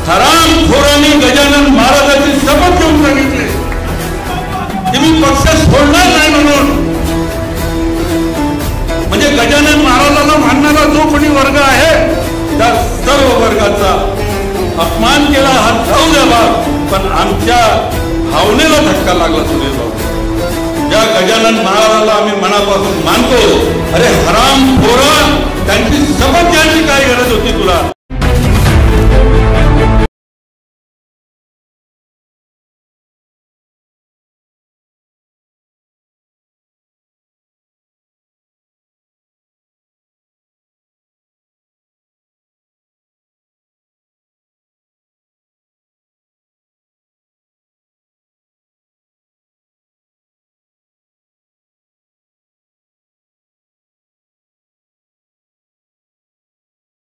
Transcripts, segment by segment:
हरामखोरांनी गजानन महाराजांची शपथ घेऊन सांगितले की मी पक्ष सोडणार नाही म्हणून. म्हणजे गजानन महाराजांना मानणारा जो कोणी वर्ग आहे त्या सर्व वर्गाचा अपमान केला हा जाऊ द्या बाब, पण आमच्या भावनेला धक्का लागला सुनील भाऊ. ज्या गजानन महाराजाला आम्ही मनापासून मानतो, अरे हरामखोरा त्यांची शपथ घ्यायची काय गरज होती तुला.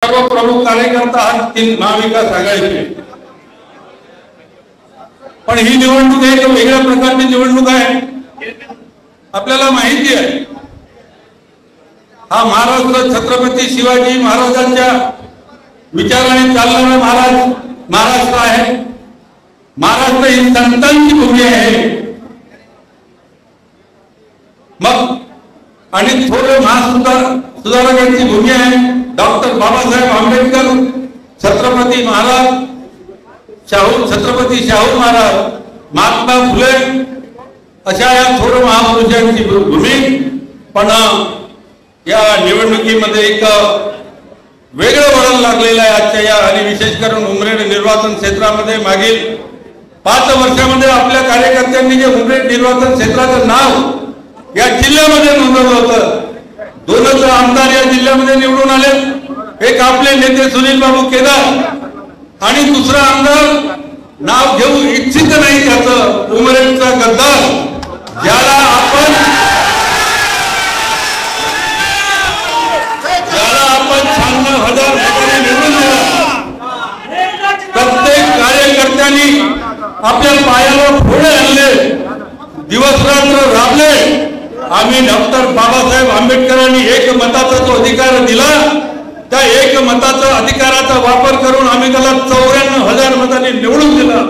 सर्व प्रमुख कार्यकर्ता हा महाविकास आघाडीचे, पण ही निवडणूक एक वेगळ्या प्रकारची निवडणूक आहे. आपल्याला माहिती आहे हा महाराष्ट्र छत्रपती शिवाजी महाराजांच्या विचाराने चालणारा महाराष्ट्र आहे. महाराष्ट्र ही संतांची भूमी आहे. मग आणि थोर महासुधारकांची भूमी आहे. डॉक्टर बाबासाहेब आंबेडकर, छत्रपती महाराज, छत्रपती शाहू महाराज, महात्मा फुले अशा या थोर महापुरुषांची भूमी. पण या निवडणुकीमध्ये एक वेगळं वळण लागलेलं आहे आजच्या या, आणि विशेष करून उमरेड निर्वाचन क्षेत्रामध्ये मागील 5 वर्षामध्ये आपल्या कार्यकर्त्यांनी जे उमरेड निर्वाचन क्षेत्राचं नाव या जिल्ह्यामध्ये नोंदवलं होतं. 2च आमदार या जिल्ह्यामध्ये निवडून आले. एक आपले नेते सुनील बाबू केदार आणि दुसरा आमदार नाव घेऊ इच्छित नाही त्याचं उमरेडचा गद्दार, ज्याला आपण 96,000 मतांनी निवडून दिलं. प्रत्येक कार्यकर्त्यांनी आपल्या पायाला फोडे आणले, दिवस रात्र राबले. आम्ही डॉक्टर बाबासाहेब आंबेडकरांनी एक मताचा जो अधिकार दिला, त्या एक मताचा अधिकाराचा वापर करून आम्ही त्याला 94,000 मतांनी निवडून दिलं.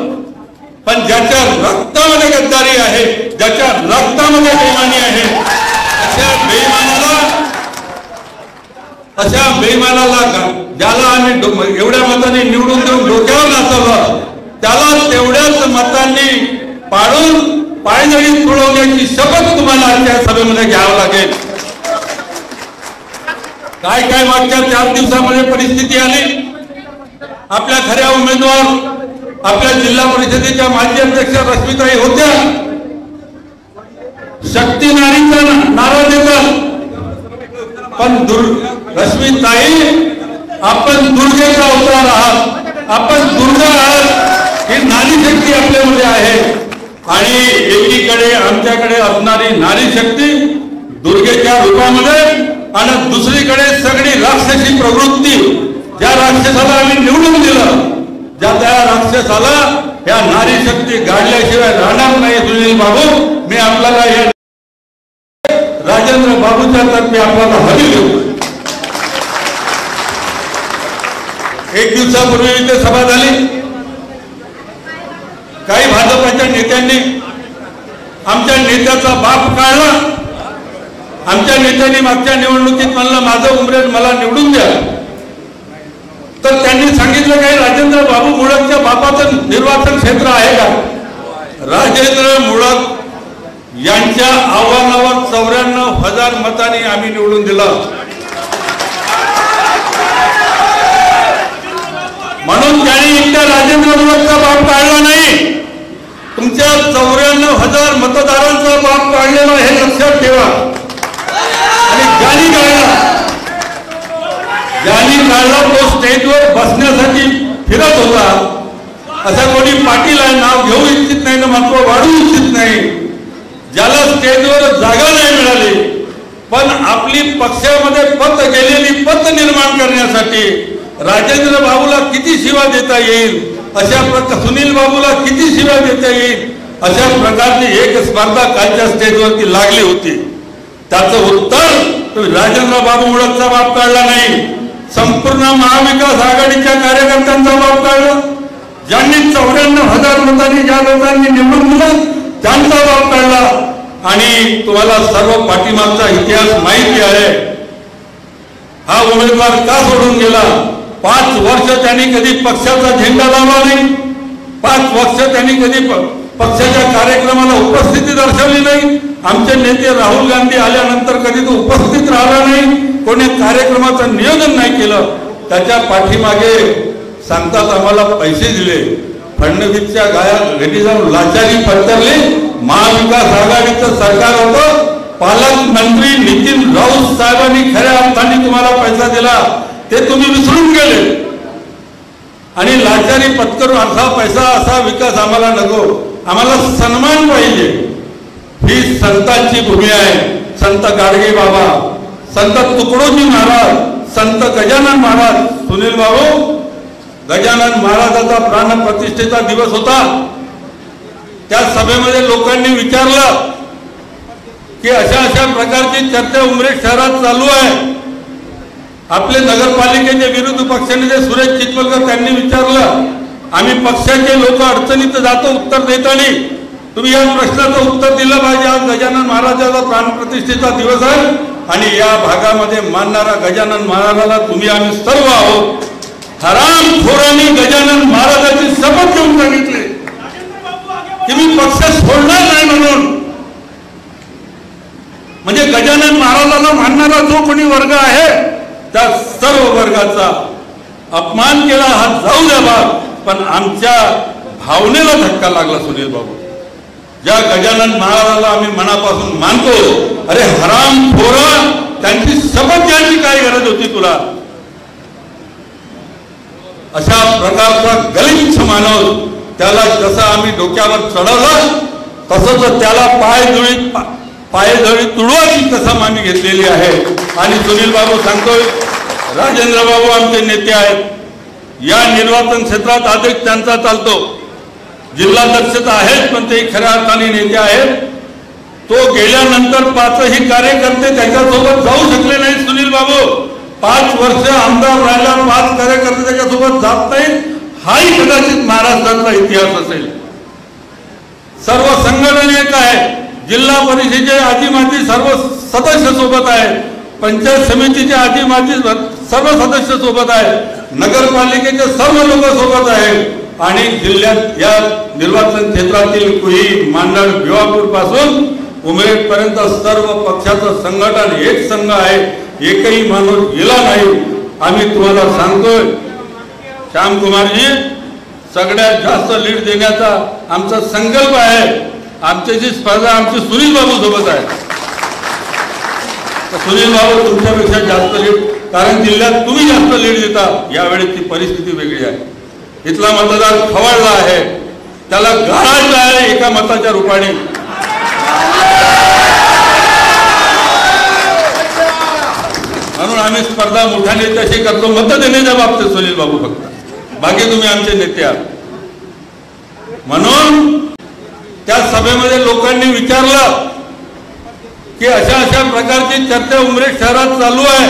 पण ज्याच्या रक्तामध्ये गद्दारी आहे, ज्याच्या रक्तामध्ये बेईमानी आहे, अशा बेईमानाला ज्याला आम्ही एवढ्या मतांनी निवडून देऊन डोक्यावर नाचवलं, त्याला तेवढ्याच मतांनी पाडून पायदळी तुडवण्याची शपथ तुम्हाला आजच्या सभेमध्ये घ्यावं लागेल. काय काय मागच्या 4 दिवसामध्ये परिस्थिती आली. आपल्या खऱ्या उमेदवार आपल्या जिल्हा परिषदेच्या माजी अध्यक्ष रश्मीताई होत्या. शक्ती नारीचा नारा देतात, पण रश्मीताई आपण दुर्गेचा अवतार आहात, आपण दुर्गा आहात. ही नारी शक्ती आपल्यामध्ये आहे. आणि एकीकडे आमच्याकडे असणारी नारी शक्ती दुर्गेच्या रूपामध्ये, आणि दुसरीकडे सगळी राक्षसी प्रवृत्ती, ज्या राक्षसाला आम्ही निवडून दिलं, त्या राक्षसाला या नारी शक्ती गाडल्याशिवाय राहणार नाही. सुनील बाबू, मी आपल्याला या राजेंद्र बाबूच्या तर्फे आपल्याला हमी देऊ. 1 दिवसापूर्वी इथे सभा झाली. काही भाजपच्या नेत्यांनी आमच्या नेत्याचा बाप काढला. आमच्या नेत्यांनी मागच्या निवडणुकीत म्हणलं माझं उमरेड मला निवडून द्या. तर त्यांनी सांगितलं काही राजेंद्र बाबू मुळकच्या बापाचं निर्वाचन क्षेत्र आहे का? राजेंद्र मुळक यांच्या आव्हानावर 94,000 मतांनी आम्ही निवडून दिलं. म्हणून त्यांनी एकट्या राजेंद्र मुळकचा बाप काढला नाही, तुमच्या 94,000 मतदारांचा बाप काढलेला हे लक्षात ठेवा. आणि ज्यांनी काढला तो स्टेजवर बसण्यासाठी फिरत होता. असा कोणी पाटील आहे, नाव घेऊ इच्छित नाही, महत्व वाढवू इच्छित नाही, ज्याला स्टेजवर जागा नाही मिळाली, पण आपली पक्षामध्ये पत गेलेली पत निर्माण करण्यासाठी राजेंद्र बाबूला किती शिवा देता येईल, अशा प्रकार सुनील बाबूला किती शिवा देता येईल, अशा प्रकारची एक स्पर्धा कालच्या स्टेजवरती लागली होती. त्याचं उत्तर राजेंद्र बाबू मुळकचा बाप काढला नाही, संपूर्ण महाविकास आघाडीच्या कार्यकर्त्यांचा बाप काढला. 94,000 मतांनी ज्या लोकांनी निवडून दिलं त्यांचा बाप काढला आणि तुम्हाला सर्व पाठीमागचा इतिहास माहिती आहे. हा उमेदवार का सोडून गेला? 5 वर्ष त्यांनी कधी पक्षाचा झेंडा लावला नाही, 5 वर्ष त्यांनी कधी पक्षाच्या कार्यक्रमाला उपस्थिती दर्शवली नाही. आमचे नेते राहुल गांधी आल्यानंतर कधी तो उपस्थित राहिला नाही, कोणी कार्यक्रमाचं नियोजन नाही केलं. त्याच्या पाठीमागे सांगतात आम्हाला पैसे दिले. फडणवीसच्या घरी जाऊन लाचारी पत्करली. महाविकास आघाडीचं सरकार होतं, पालकमंत्री नितीन राऊत साहेबांनी खऱ्या अर्थाने तुम्हाला पैसा दिला, ते तुम्ही विसरून गेले. आणि लाचारी पत्करून असा पैसा असा विकास आम्हाला नको, आम्हाला सन्मान पाहिजे. ही संतांची भूमी आहे. संत गाडगे बाबा, संत तुकडोजी महाराज, संत गजानन महाराज. सुनील बाबू, गजानन महाराजाचा प्राणप्रतिष्ठेचा दिवस होता. त्या सभेमध्ये लोकांनी विचारलं की अशा अशा प्रकारची चर्चा उमरेड शहरात चालू आहे. आपले नगरपालिकेचे विरोधी पक्षनेते सुरेश चिखलीकर त्यांनी विचारलं, आम्ही पक्षाचे लोक अडचणीत जातो उत्तर देताना तुम्ही या प्रश्नाचं उत्तर दिलं पाहिजे. आज गजानन महाराजाचा प्राणप्रतिष्ठेचा दिवस आहे आणि या भागामध्ये मानणारा गजानन महाराजाला तुम्ही आम्ही सर्व आहोत. हरामखोरांनी गजानन महाराजांची शपथ घेऊन सांगितले की मी पक्ष सोडणार नाही म्हणून. म्हणजे गजानन महाराजाला मानणारा जो कोणी वर्ग आहे त्या सर्व वर्गाचा अपमान केला. हा जाऊ द्या बाब, पण आमच्या भावनेला धक्का लागला. सुनील बाबू, ज्या गजानन महाराजाला आम्ही मनापासून मानतो, अरे हरामखोरा, त्यांची शपथ घ्यायची काय गरज होती तुला? अशा प्रकारचा गलिच्छ मानव, त्याला जसं आम्ही डोक्यावर चढवलं तसंच त्याला पायधळी तुडवायची कसम आम्ही घेतलेली आहे. आणि सुनील बाबू सांगतोय, राजेंद्र बाबू आमचे नेते आहेत. या निर्वाचन क्षेत्रात आदेश त्यांचा चालतो. जिल्हाध्यक्ष आहेत पण ते खऱ्या अर्थाने नेते आहेत. तो गेल्यानंतर 5ही कार्यकर्ते त्याच्यासोबत जाऊ शकले नाही. सुनील बाबू 5 वर्ष आमदार राहिला, 5 कार्यकर्ते त्याच्यासोबत जात नाहीत. हाही कदाचित महाराष्ट्राचा इतिहास असेल. सर्व संघटना एक आहे. जिल्हा परिषदेचे आजी माजी सर्व सदस्य सोबत आहेत. पंचायत समितीचे आजी माजी सर्व सदस्य सोबत आहेत. नगरपालिकेचे सर्व लोक सोबत आहेत. आणि जिल्ह्यात या निर्वाचन क्षेत्रातील कुही, मांडळ, भिवापूर पासून उमरेड पर्यंत सर्व पक्षाचं संघटन एक संघ आहे. एकही माणूस गेला नाही. आम्ही तुम्हाला सांगतोय श्यामकुमारजी, सगळ्यात जास्त लीड देण्याचा आमचा संकल्प आहे. आमच्याची स्पर्धा आमची सुनील बाबू सोबत आहे. सुनील बाबू तुमच्यापेक्षा जास्त लीड, कारण जिल्ह्यात तुम्ही जास्त लीड देता. यावेळेची परिस्थिती वेगळी आहे. इथला मतदार खवळला आहे, त्याला गाळायचं आहे एका मताच्या रूपाने. म्हणून आम्ही स्पर्धा मोठ्या नेत्याशी करतो मत देण्याच्या बाबतीत. सुनील बाबू फक्त, बाकी तुम्ही आमचे नेते आहात. म्हणून त्या सभेमध्ये लोकांनी विचारलं की अशा अशा प्रकारची चर्चा उमरेड शहरात चालू आहे.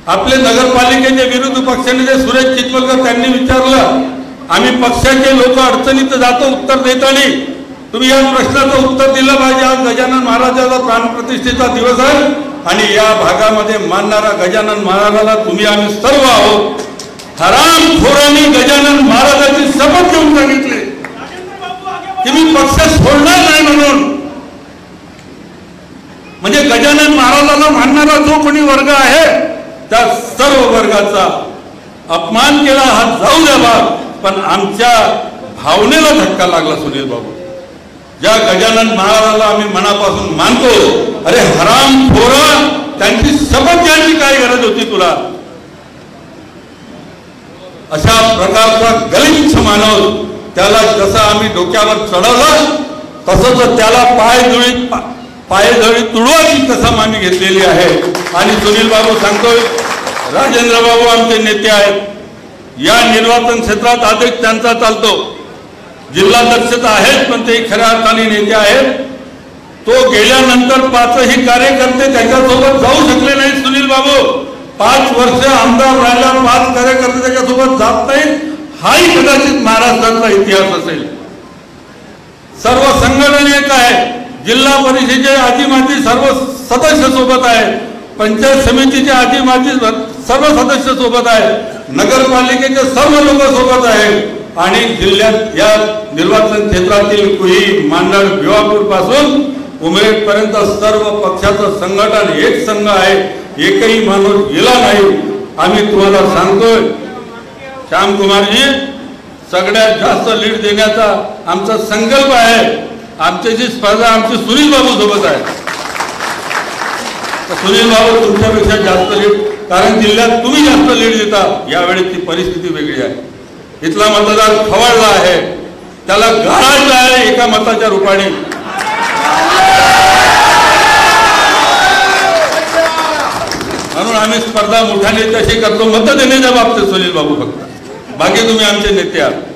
आपले नगरपालिकेचे विरोधी पक्षनेते सुरेश चिखलीकर त्यांनी विचारलं, आम्ही पक्षाचे लोक अडचणीत जातो उत्तर देताना तुम्ही या प्रश्नाचं उत्तर दिलं पाहिजे. आज गजानन महाराजाचा प्राणप्रतिष्ठेचा दिवस आहे आणि या भागामध्ये मानणारा गजानन महाराजाला तुम्ही आम्ही सर्व आहोत. हरामखोरांनी गजानन महाराजांची शपथ घेऊन सांगितले की मी पक्ष सोडणार नाही म्हणून. म्हणजे गजानन महाराजाला मानणारा जो कोणी वर्ग आहे त्या सर्व वर्गाचा अपमान केला. हा जाऊ द्या बाब, पण आमच्या भावनेला धक्का लागला. सुनील बाबू, ज्या गजानन महाराजाला आम्ही मनापासून मानतो, अरे हरामखोरा, त्यांची शपथ घ्यायची काय गरज होती तुला? अशा प्रकारचा गलिच्छ मानव, त्याला जसं आम्ही डोक्यावर चढवलं तसंच त्याला पायधळी तुडवायची कसम आम्ही घेतलेली आहे. आणि सुनील बाबू सांगतोय, राजेंद्र बाबू आमचे नेते आहेत. या निर्वाचन क्षेत्रात आदेश त्यांचा चालतो. जिल्हाध्यक्ष आहेत पण ते खऱ्या अर्थाने नेते आहेत. तो गेल्यानंतर 5ही कार्यकर्ते त्याच्यासोबत जाऊ शकले नाही. सुनील बाबू 5 वर्ष आमदार राहिला, 5 कार्यकर्ते त्याच्यासोबत जात नाहीत. हाही कदाचित महाराष्ट्रातला इतिहास असेल। सर्व संघटना एक आहे, जिल्हा परिषदेचे आजी माजी सर्व सदस्य सोबत आहे, पंचायत समितीचे आजी माजी सर्व सदस्य सोबत आहे, नगरपालिकेचे सर्व लोक सोबत आहेत आणि जिल्ह्यात या निर्वाचन क्षेत्रातील कुही मांडळ भिवापूर पासून उमरेड पर्यंत सर्व पक्षाचं संघटन एक संघ आहे, एकही माणूस गेला नाही। आम्ही तुम्हाला सांगतोय श्यामकुमारजी, सगळ्यात जास्त लीड देण्याचा आमचा संकल्प आहे। आमची जी स्पर्धा आमची सुनील बाबू सोबत आहे, सुनील बाबू तुमच्यापेक्षा जास्त लीड, कारण जिल्ह्यात तुम्ही जास्त लीड देता। यावेळेची परिस्थिती वेगळी आहे, इथला मतदार खवळला आहे, त्याला गाळायचं आहे एका मताच्या रूपाने। म्हणून आम्ही स्पर्धा मोठ्या नेत्याशी करतो, मत देण्याच्या बाबतीत सुनील बाबू फक्त, बाकी तुम्ही आमचे नेते आहात।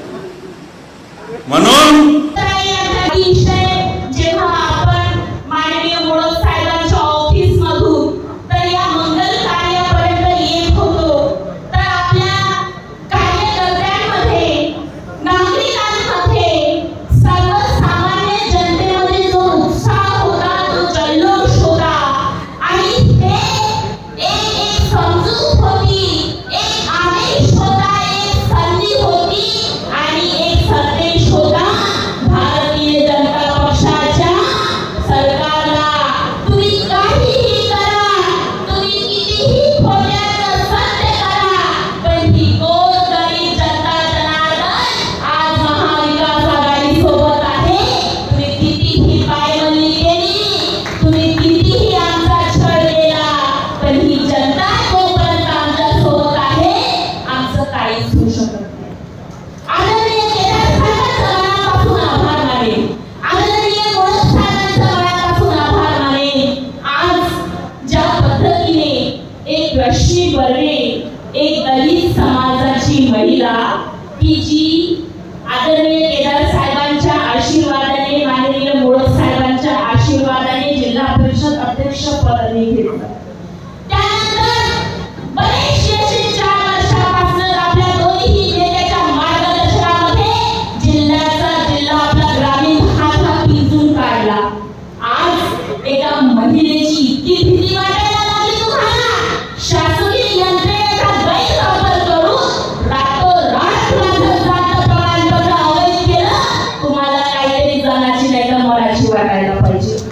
म्हणून एक दलित समाजाची महिला की जी आदरणीय केदार साहेबांच्या आशीर्वादाने, माननीय मोडक साहेबांच्या आशीर्वादाने जिल्हा परिषद अध्यक्ष पदाने घेतलं। त्यानंतर बरेचसे असे 4 वर्षापासून आपल्या दोन्ही नेत्याच्या मार्गदर्शनामध्ये जिल्हा आपला ग्रामीण भाग हा पिंजून काढला। आज एका महिलेची इतकी भीती वाटायला लागली तुम्हाला, शासकीय यंत्रणेचा गैरवापर करून रातोरात जात प्रमाणपत्र अवैध केलं। तुम्हाला काहीतरी जनाची नाही तर मराठी वाटायला पाहिजे।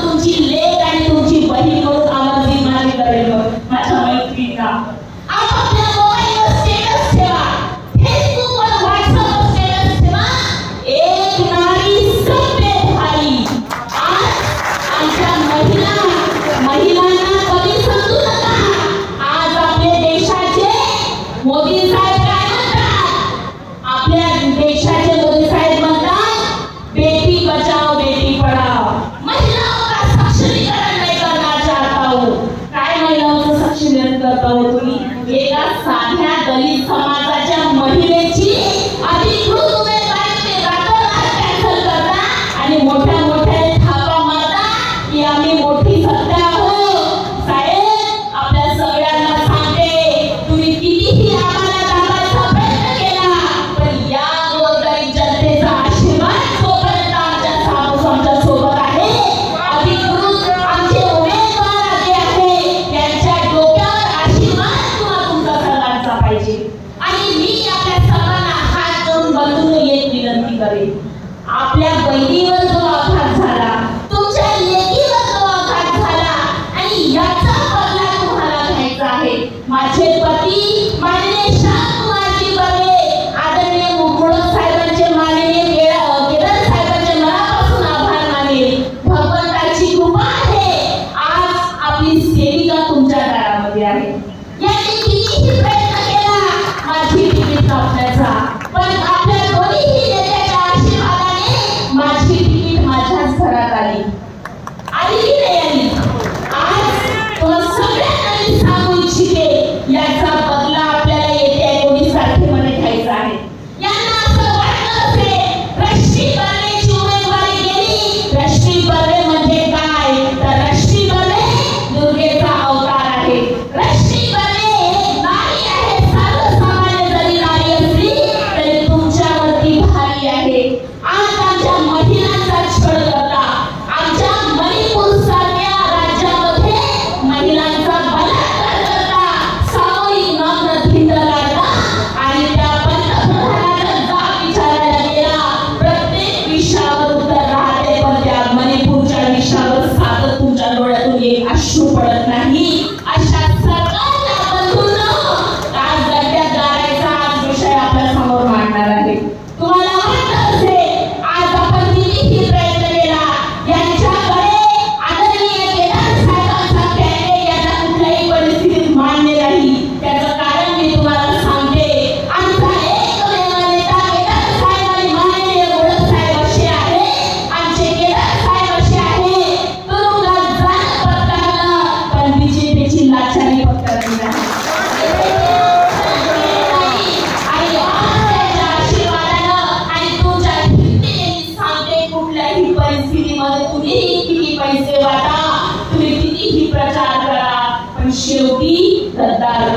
तुमची लेक आणि तुमची बहीण म्हणून आवाज मागणी करेल माझ्या मैत्रिणींना, आपापल्या मोबाईलवर स्टेटस ठेवा, फेसबुकवर व्हॉट्सअपवर स्टेटस ठेवा, एक नारी सभ्य भाई। आज आमच्या महिलांना कधी समजू नका। आज आपल्या देशाचे मोदी साहेब काय म्हणतात, आपल्या देशाचे मोदी साहेब म्हणतात बेटी बचाओ बेटी पढाओ, महिलाओं का सक्षमीकरण मैं करना चाहता हूँ। काय महिलांचं सक्षमीकरण करता हो तुम्ही? एका साध्या दलित समाजाच्या महिलेची अधिकृत उमेदवारी रातोरात कॅन्सल करता आणि मोठ्या थापा मारता की आम्ही मोठी सत्ता आहोत। साहेब, आपल्या सगळ्यांना सांगते, तुम्ही कितीही आम्हाला दाबायचा प्रयत्न केला पण या गोरगरीब जनतेचा आशीर्वाद तोपर्यंत आमच्या सोबत आहे। अधिकृत आमचे उमेदवार जे आहे त्यांच्या डोक्यावर आशीर्वाद तुमचा सर्वांचा पाहिजे। आणि मी आपल्या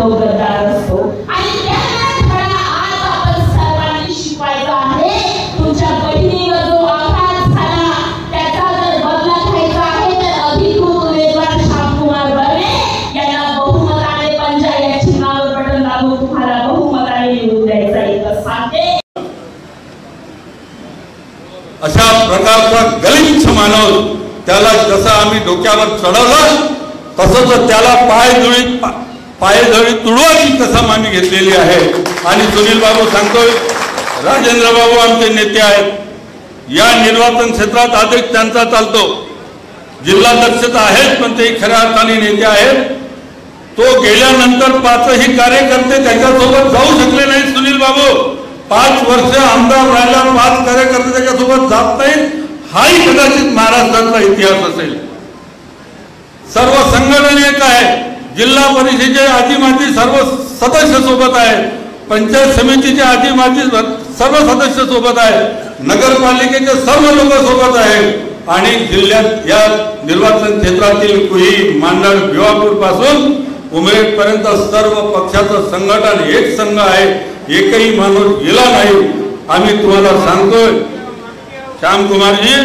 तो गद्दार असतो आणि त्याला धडा आज आपण सर्वांनी शिकवायचा आहे. तुमच्या बहिणीवर जो आघात झाला त्याचा जर बदला घ्यायचा आहे तर अधिकृत उमेदवार श्यामकुमार बर्वे यांना बहुमताने पंचायत चिन्हावर बटन दाबून तुम्हाला बहुमताने निवडून द्यायचा एकच सांगते. अशा प्रकारचा गलिच्छ माणूस त्याला जसं आम्ही डोक्यावर चढवलं तसंच त्याला पायधळी तुडवायची कसम आम्ही घेतलेली आहे. आणि सुनील बाबू सांगतोय, राजेंद्र बाबू आमचे नेते आहेत. या निर्वाचन क्षेत्रात अधिक त्यांचा चालतो. जिल्हाध्यक्ष आहेत पण ते खऱ्या अर्थाने नेते आहेत. तो गेल्यानंतर 5ही कार्यकर्ते त्याच्यासोबत जाऊ शकले नाहीत. सुनील बाबू 5 वर्ष आमदार राहिला, 5 कार्यकर्ते त्याच्यासोबत जात नाहीत. हाही कदाचित महाराष्ट्रातला इतिहास असेल. सर्व संघटना एक आहे. जिल्हा परिषदेचे आजी माजी सर्व सदस्य सोबत आहेत. पंचायत समितीचे आजी माजी सर्व सदस्य सोबत आहेत. नगरपालिकेचे सर्व लोक सोबत आहेत. आणि जिल्ह्यात या निर्वाचन क्षेत्रातील कुही मांडळ भिवापूर पासून उमेद पर्यंत सर्व पक्षाचं संघटन एक संघ आहे. एकही माणूस गेला नाही. आम्ही तुम्हाला सांगतोय श्यामकुमारजी,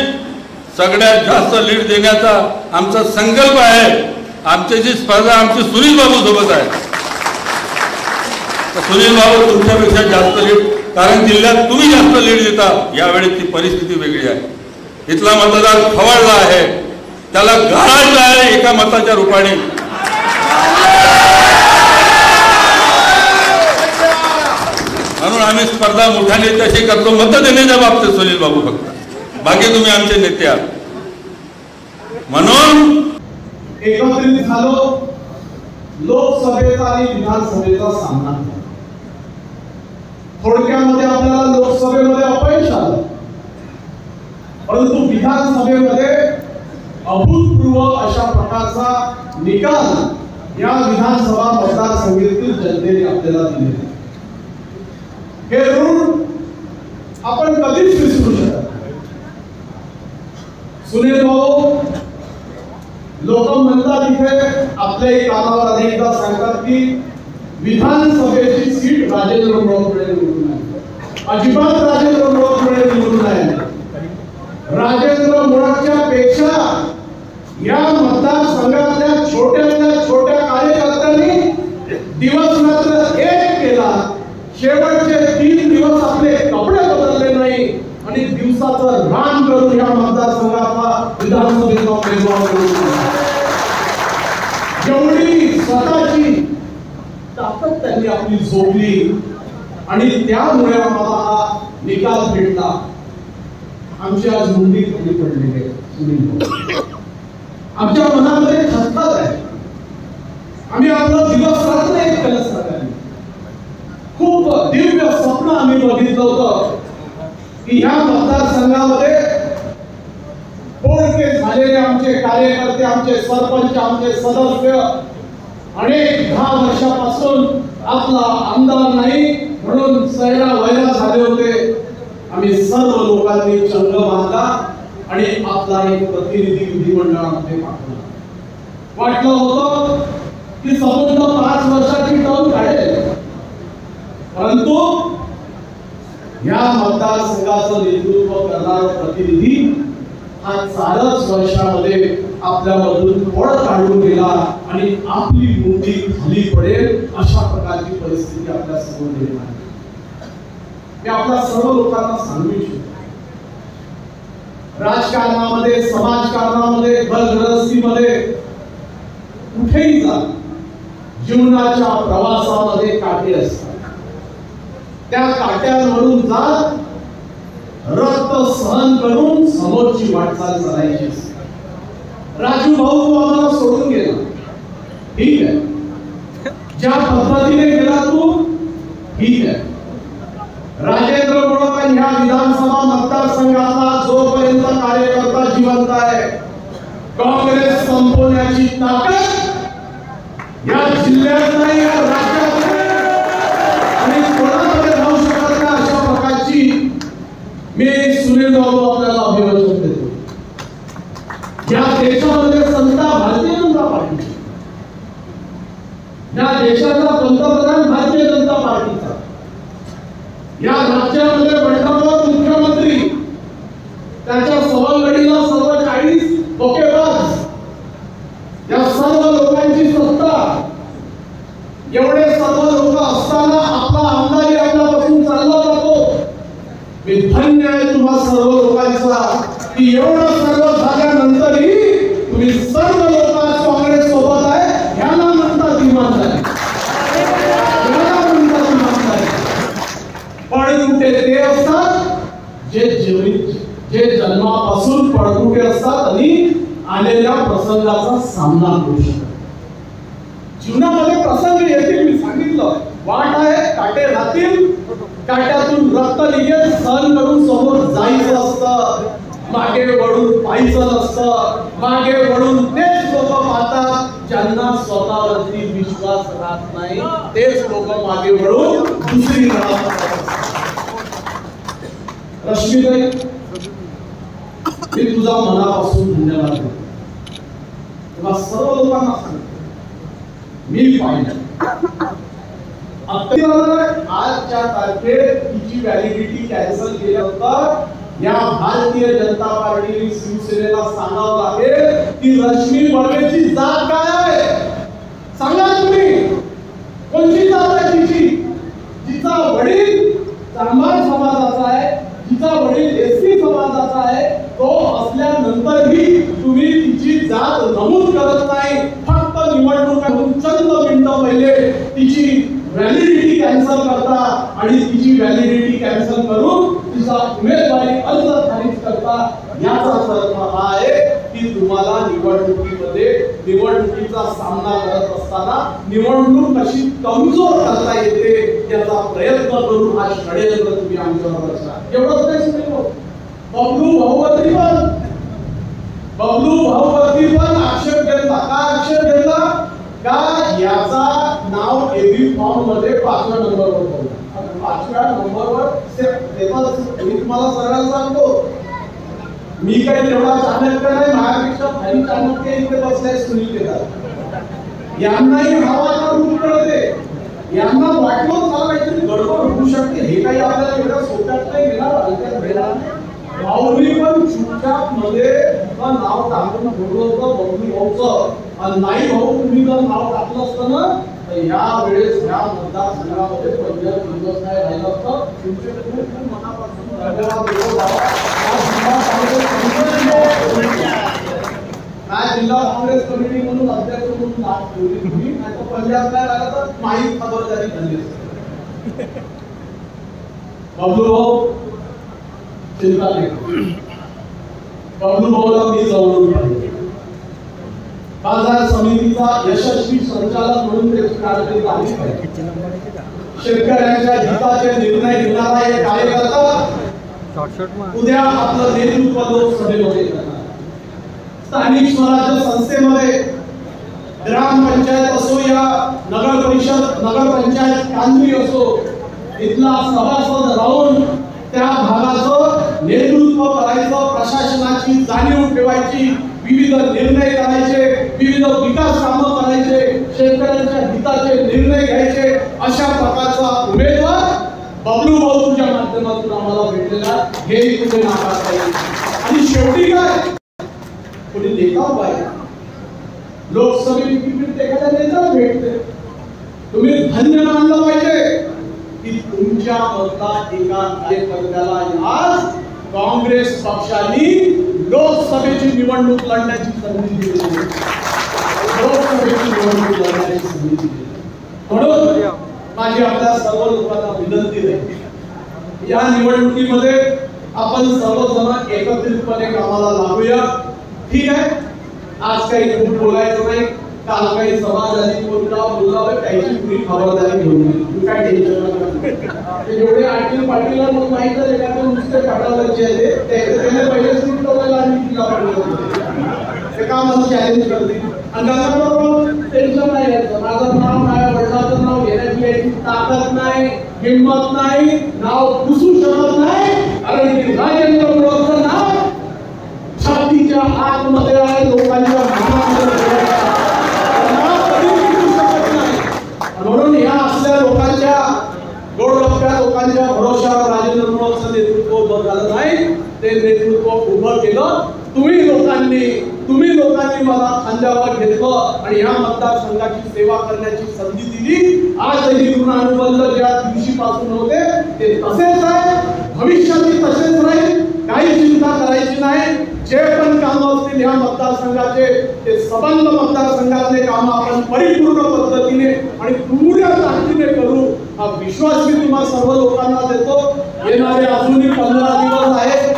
सगळ्यात जास्त लीड देण्याचा आमचा संकल्प आहे. आमच्याची स्पर्धा आमची सुनील बाबू सोबत आहे. सुनील बाबू तुमच्यापेक्षा जास्त लीड, कारण जिल्ह्यात तुम्ही जास्त लीड देता. यावेळेची परिस्थिती वेगळी आहे. इथला मतदार खवळला आहे, त्याला गाळायचं आहे एका मताच्या रूपाने. म्हणून आम्ही स्पर्धा मोठ्याने तशी करतो. मत देण्याच्या बाबतीत सुनील बाबू फक्त, बाकी तुम्ही आमचे नेते आहात. म्हणून एकत्रित झालो, लोकसभेचा आणि विधानसभेचा सामना. थोडक्यामध्ये आपल्याला लोकसभेमध्ये अपयश आलं, परंतु विधानसभेमध्ये अभूतपूर्व अशा प्रकारचा निकाल या विधानसभा मतदारसंघातील जनतेने आपल्याला दिले. हे ऋण आपण कधीच विसरू शकत नाही. सुनील भाऊ, लोक म्हणतात इथे आपल्या कानावर अनेकदा सांगतात की विधानसभेची सीट राजेंद्र मोळककडे निवडून आहे. अजिबात राजेंद्र मोळककडे निवडून आहे. राजेंद्र मोळकच्या पेक्षा या मतदारसंघातल्या छोट्यातल्या छोट्या कार्यकर्त्यांनी दिवस रात्र एक केला. शेवटचे 3 दिवस आपले कपडे बदलले नाही आणि दिवसाचं रान करून या मतदारसंघाचा विधानसभेचा उमेदवार करून जेवढी स्वतःची ताकद त्यांनी आपली झोपली आणि त्यामुळे आम्हाला हा निकाल भेटला. आमची आज मुंडी कमी पडलेली आहे. आमच्या मनामध्ये खतखत आहे. आम्ही आपला दिवस रात्र एक केल्यासारखं आहे. खूप दिव्य स्वप्न आम्ही बघितलं होतं की या मतदारसंघामध्ये पोळके झालेले आमचे कार्यकर्ते, आमचे सरपंच, आमचे सदस्य अनेक 10 वर्षापासून आपला आमदार नाही म्हणून सैरा वैरा झाले होते. आम्ही सर्व लोकांनी चंग बांधला आणि आपला एक प्रतिनिधी विधिमंडळामध्ये पाठवला. वाटलं होतं की समोर 5 वर्षाची टर्म काढेल, परंतु या मतदारसंघाचं नेतृत्व करणारा प्रतिनिधी हा 4च वर्षामध्ये आपल्यामधून पळ काढून गेला आणि आपली मुंडी खाली पडेल अशा प्रकारची परिस्थिती आपल्या समोर निर्माण झाली. मी आपल्या सर्व लोकांना सांगू इच्छितो, राजकारणामध्ये, समाजकारणामध्ये, घरगृहस्थीमध्ये कुठेही जा, जीवनाच्या प्रवासामध्ये काटे असतात. त्या काट्यांवरून जात रक्त सहन करून समोरची वाटचाल करायची असते. राजू भाऊ तू आम्हाला सोडून गेला, ठीक आहे. ज्या पद्धतीने गेला तू, ठीक आहे. राजेंद्र मोळक ह्या विधानसभा मतदारसंघाचा जोपर्यंत कार्यकर्ता जिवंत आहे, काँग्रेस संपवण्याची ताकद या जिल्ह्यात नाही, या राज्यात आणि कोणाकडे जाऊ शकत नाही. अशा प्रकारची मी सुनील बाबू आपल्याला अभिवादन देतो. या देशामध्ये संता भारतीय जनता पार्टी या देशाचा पंतप्रधान भारतीय जनता पार्टीचा, या राज्यामध्ये बंडखोर मुख्यमंत्री, त्याच्या सवंगडीला सर्व 40 धोकेबाज, या सर्व लोकांची सत्ता, एवढे सर्व लोक असताना आपला आमदारी आपल्यापासून चालला जातो. मी धन्य आहे तुम्हा सर्व लोकांचा की एवढं सर्व झाल्यानंतरही तुम्ही सर्व लोक आज काँग्रेस सोबत आहे. ह्याला म्हणतात इमानदारी, ह्याला म्हणतात इमानदारी. पळकुटे ते असतात जे जन्मापासून पळकुटे असतात आणि आलेल्या प्रसंगाचा सामना करू शकतात. जीवनामध्ये प्रसंग येतील, मी सांगितलं, वाट आहे, काटे राहतील, काट्यातून रक्त निघेल, सहन करून समोर जायचं असतं. मागे वळून पाहायचं नसतं. मागे वळून तेच लोक पाहतात ज्यांना स्वतःवरती विश्वास राहत नाही. तेच लोक मागे वळून दुसरी रश्मीताई, मी तुझा मनापासून धन्यवाद देतो. तुला सर्व लोकांना सांगतो, मी पाहिलं आजच्या तारखेत तिची व्हॅलिडिटी कॅन्सल केल्यानंतर या भारतीय जनता पार्टी शिवसेनेला सांगावं लागेल की रश्मी बळगेची जात काय आहे. सांगा तुम्ही, कोणती जात आहे तिची? जिचा वडील चांभार समाजाचा आहे, जिचा वडील एसटी समाजाचा आहे, तो असल्यानंतरही तुम्ही तिची जात नमूद करत नाही. फक्त निवडणुकीतून चंद मिनिटं पहिले तिची व्हॅलिडिटी कॅन्सल करता आणि तिची व्हॅलिडिटी कॅन्सल करून तिचा उमेदवारी अर्ज खारिज करता. याचा अर्थ हा आहे की तुम्हाला निवडणुकीचा सामना करत असताना निवडणूक कशी कमजोर करता येते याचा प्रयत्न करून हा षडयंत्र तुम्ही आमच्यावर रचला. एवढंच नाही, बबलू भाऊवरती पण आक्षेप घेतला. का आक्षेप घेतला? का याचा नाव एबी फॉर्म मध्ये 5व्या नंबरवर होता. 5व्या नंबरवर मी तुम्हाला सरळ सांगतो, मी काही तेवढा चाणक्य नाही, माझ्यापेक्षा भारी चाणक्य इथे बसलाय सुनील केदार. यांनाही हवाचा रूप कळते. यांना वाटलं मला काहीतरी गडबड होऊ शकते. हे काही आपल्याला एवढ्या सोप्यात नाही घेणार, हलक्यात घेणार. भाऊनी पण चुपचाप मध्ये नाव टाकून ठेवलं होतं बबलू भाऊचं. आणि नाही भाऊ, तुम्ही जर नाव टाकलं असतं ना तर या वेळेस या मतदारसंघामध्ये पंजाब दिवस नाही राहिलं असतं. तुमचे खूप मनापासून धन्यवाद देतो. जिल्हा काँग्रेस कमिटी म्हणून अध्यक्ष म्हणून नाव ठेवली तुम्ही, नाही तर पंजाब नाही राहिला तर माहीत खबरदारी झाली असते. बबलू भाऊ चिंता नाही, बबलू भाऊला मी जवळून पाहिजे. बाजार समितीचा यशस्वी संचालक म्हणून त्याची कारकीर्द आली पाहिजे. शेतकऱ्यांच्या हिताचे निर्णय घेणारा एक कार्यकर्ता उद्या आपलं नेतृत्व लोकसभेमध्ये करणार. स्थानिक स्वराज्य संस्थेमध्ये ग्रामपंचायत असो या नगर परिषद, नगरपंचायत कांद्री असो, इथला सभासद राहून त्या भागाचं नेतृत्व करायचं, प्रशासनाची जाणीव ठेवायची, विविध निर्णय करायचे, विविध विकास कामं करायचे, शेतकऱ्यांच्या हिताचे निर्णय घ्यायचे, अशा प्रकारचा उमेदवार बबलू भाऊ तुझ्या माध्यमातून आम्हाला भेटलेला, हेही तुम्ही नाकारता येईल. आणि शेवटी काय, कोणी देखाव पाहिजे. लोकसभेची तिकीट एखाद्या नेत्याला भेटते, तुम्ही धन्य मानलं पाहिजे की तुमच्या मधला एका कार्यकर्त्याला आज काँग्रेस पक्षाने लोकसभेची निवडणूक लढण्याची संधी दिली. म्हणून माझी आपल्या सर्व लोकांना विनंती आहे, या निवडणुकीमध्ये आपण सर्वजण एकत्रितपणे कामाला लागूया. ठीक आहे, आज काही खूप बोलायचं नाही, काल काही सभा झाली, बोलला त्याची पुरी खबरदारी घेऊन काय टेन्शन नाही. जेवढे आरटी पाटील मग माहित आहे का नुसते पाटावरचे आहे ते पहिले सीट लावायला आणि तिला पाठवलं ते काम मला चॅलेंज करते. आणि टेन्शन नाही यायचं, माझं नाव माझ्या वडिलांचं नाव घेण्याची याची ताकद नाही, हिंमत नाही, नाव पुसू शकत नाही. कारण की राजेंद्र मोळकचं नाव छातीच्या आतमध्ये आहे, लोकांच्या मनामध्ये केलं, तुम्ही लोकांनी मला खांद्यावर घेतलं आणि या मतदारसंघाची सेवा करण्याची संधी दिली. आजही ऋण अनुबंध ज्या दिवशीपासून होते ते तसेच आहे, भविष्यातही तसेच राहील. काही चिंता करायची नाही. जे पण कामं असतील या मतदारसंघाचे ते सबंध मतदारसंघातले कामं आपण परिपूर्ण पद्धतीने आणि पुऱ्या ताकदीने करू हा विश्वास मी तुम्हा सर्व लोकांना देतो. येणारे अजूनही 15 दिवस आहेत.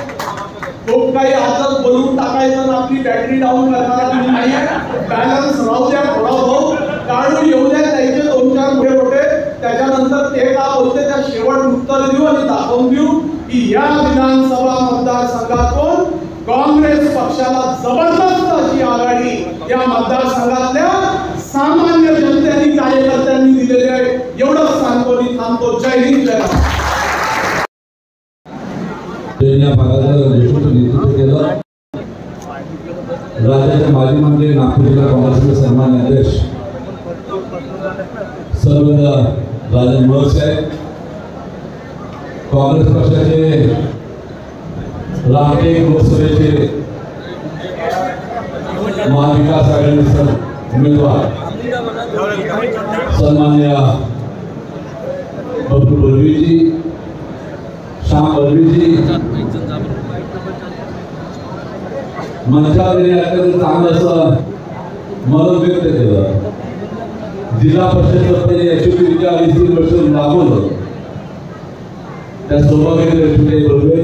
खूप काही आजच बोलून टाकायचं आपली बॅटरी डाऊन करणारा नाही. बॅलन्स राहू द्या, थोडा भाऊ काढून येऊ द्या. त्याचे 2-4 मोठे मोठे त्याच्यानंतर ते का बोलते त्या शेवट उत्तर देऊ आणि दाखवून देऊ की या विधानसभा मतदारसंघातून काँग्रेस पक्षाला जबरदस्त अशी आघाडी या मतदारसंघातल्या सामान्य जनतेने कार्यकर्त्यांनी दिलेली आहे. एवढंच सांगतो आणि थांबतो. जय हिंद, जय महाराष्ट्र. या भागाचं नेतृत्व केलं राज्याचे माजी मंत्री, नागपूर जिल्हा काँग्रेसचे सन्माननीय अध्यक्ष सर्व राजन मुळक साहेब, काँग्रेस पक्षाचे रामटेक लोकसभेचे महाविकास आघाडीचे उमेदवार सन्माननीय बबलू बलवीजी, श्याम बलवीजी, मंचावर अत्यंत चांगलं असं मत व्यक्त केलं. जिल्हा परिषदेमध्ये यशस्वीरित्या 20 वर्ष राबवलं. त्या सौभाग्याने यशस्वी बोलवे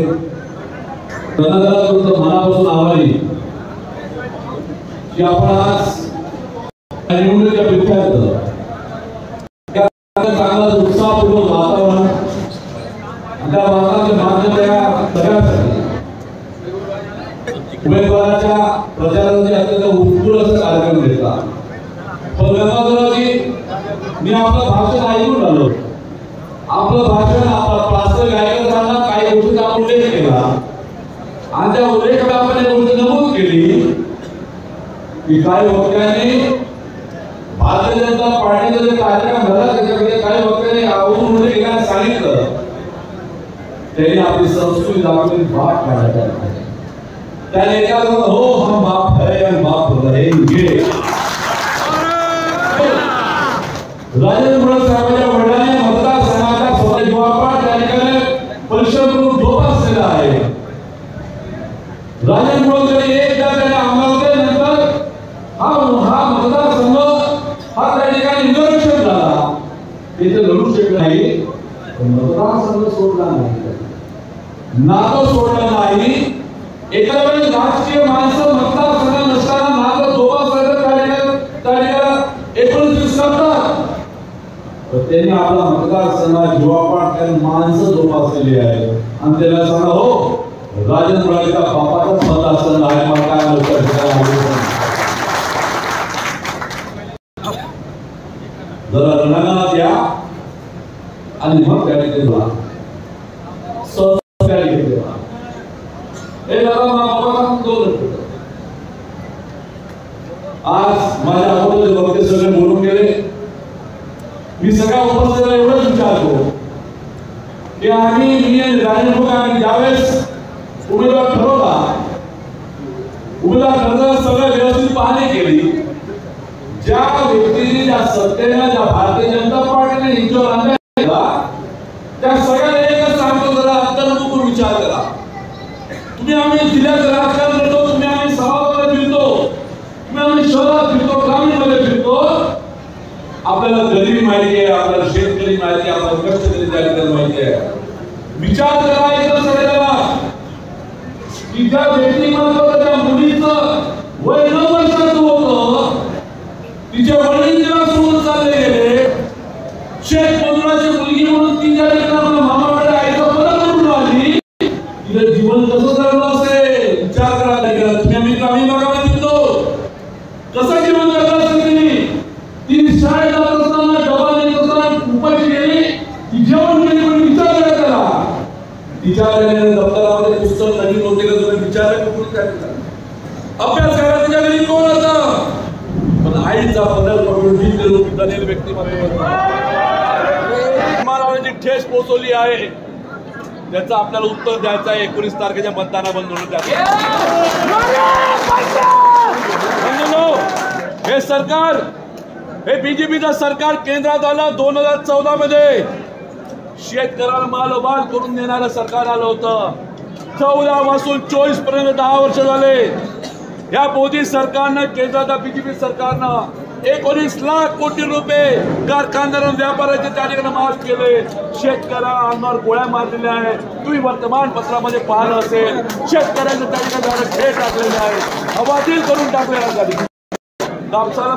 त्यांना तुमचं मनापासून आभारी की आपण आज निवडणुकीच्या पिछात चांगला उत्साहपूर्वक वातावरण त्या वातावरणाच्या माध्यमाच्या सगळ्यासाठी उमेदवाराच्या प्रचाराचे अत्यंत उत्स्फूर्त असा कार्यक्रम घेतला. पण गंगाधरजी, मी आपलं भाषण ऐकून आलो. आपलं भाषण प्रास्ताविक ऐकताना काही गोष्टींचा आपण उल्लेख केला आणि त्या उल्लेखात आपण एक गोष्ट नमूद केली की काही वक्त्यांनी भारतीय जनता पार्टीचा जे कार्यक्रम झाला त्याच्यामध्ये काही वक्त्यांनी आवडून उल्लेख केल्याने सांगितलं त्यांनी आपली संस्कृती दाखवून बाप काढायचा. त्याने एकाला हो हम बाप है हम बाप रहेंगे. राजेंद्र मुळक साहेबांच्या वडिलांनी मतदारसंघाचा स्वतः जीवापाड त्या ठिकाणी परिश्रम करून जोपासलेला आहे. राजेंद्र मुळक जरी एकदा त्याने आम्हाला नंतर हा मतदारसंघ हा त्या ठिकाणी निरक्षर झाला. तिथे लढू शकला नाही. मतदारसंघ सोडला नाही, नातं सोडलं नाही. एका वेळेस राजकीय माणसं मतदारसंघ नसताना नातं जोपासायचं कार्य 19 करतात. त्यांनी आपला मतदारसंघात जीवापाड माणसं जोपासलेली आहे आणि त्याला सांगा हो राजेंद्र मुळाचा बापाचाच मतदारसंघ आहे. मला काय जरा रणांगणात या आणि मग त्या ठिकाणी आज माझ्या अगोदर वक्ते सगळे बोलून गेले. मी सगळ्या उपस्थितांना एवढंच विचारतो की आम्ही ज्यावेळेस उमेदवार ठरवला, उमेदवार ठरवताना सगळं व्यवस्थित पाहणी केली. ज्या व्यक्तीने ज्या सत्तेने ज्या भारतीय जनता पार्टीने हिंदूवर अन्याय केला त्या सगळ्यांना एकच सांगतो, जरा अंतर्मुख विचार करा. तुम्ही आम्ही जिल्ह्याचं राजकारण करतो, तुम्ही आम्ही सभागृहात फिरतो, तुम्ही आम्ही शहरात फिरतो, ग्रामीणमध्ये फिरतो. आपल्याला गरीबी माहिती आहे, आपल्याला शेतकरी माहिती आहे, आपल्याला कष्टकरी जातीला माहिती आहे. विचार करा एकदा सगळ्याला की ज्या व्यक्तिमत्वाचं त्या मुलीचं वय 9 वर्षाचं होतं, तिचे वडील जेव्हा सोडून चालले गेले, शेतमजुराची मुलगी म्हणून ती ज्या ठिकाणी मामाकडे आईचं परत करून आली, तिचं जीवन कसं जगलं असेल विचार करायला गेला. तुम्ही आम्ही ग्रामीण भागामध्ये फिरतो, कसं जीवन जगलं असेल तिने. ती शाळेत जात असताना डबा नेत असताना उपाशी गेली, ती जेवण केली पण विचार करायला गेला. तिच्या दप्तरामध्ये पुस्तक नवीन होते का तुम्ही विचार अभ्यास करायला तिच्या घरी कोण होता, पण आईचा बदल पकडून ही व्यक्तिमत्व ठेस पोचवली आहे. त्याचं आपल्याला उत्तर द्यायचं आहे 19 तारखेच्या मतदानाबंधून. हे सरकार, हे बीजेपीचं सरकार केंद्रात आलं 2014 मध्ये. शेतकऱ्याला मालोमाल करून देणारं सरकार आलं होतं. 14 पासून 24 पर्यंत 10 वर्ष झाले. या मोदी सरकारनं, केंद्राच्या बीजेपी सरकारनं 19 लाख कोटी रुपये कारखानदार व्यापाऱ्याचे त्या ठिकाणी माफ केले. शेतकऱ्या अंगावर गोळ्या मारलेल्या आहेत. तुम्ही वर्तमानपत्रामध्ये पाहिलं असेल, शेतकऱ्यांचं त्या ठिकाणी खेळ टाकलेले आहे, हवातील करून टाकलेला. कापसाला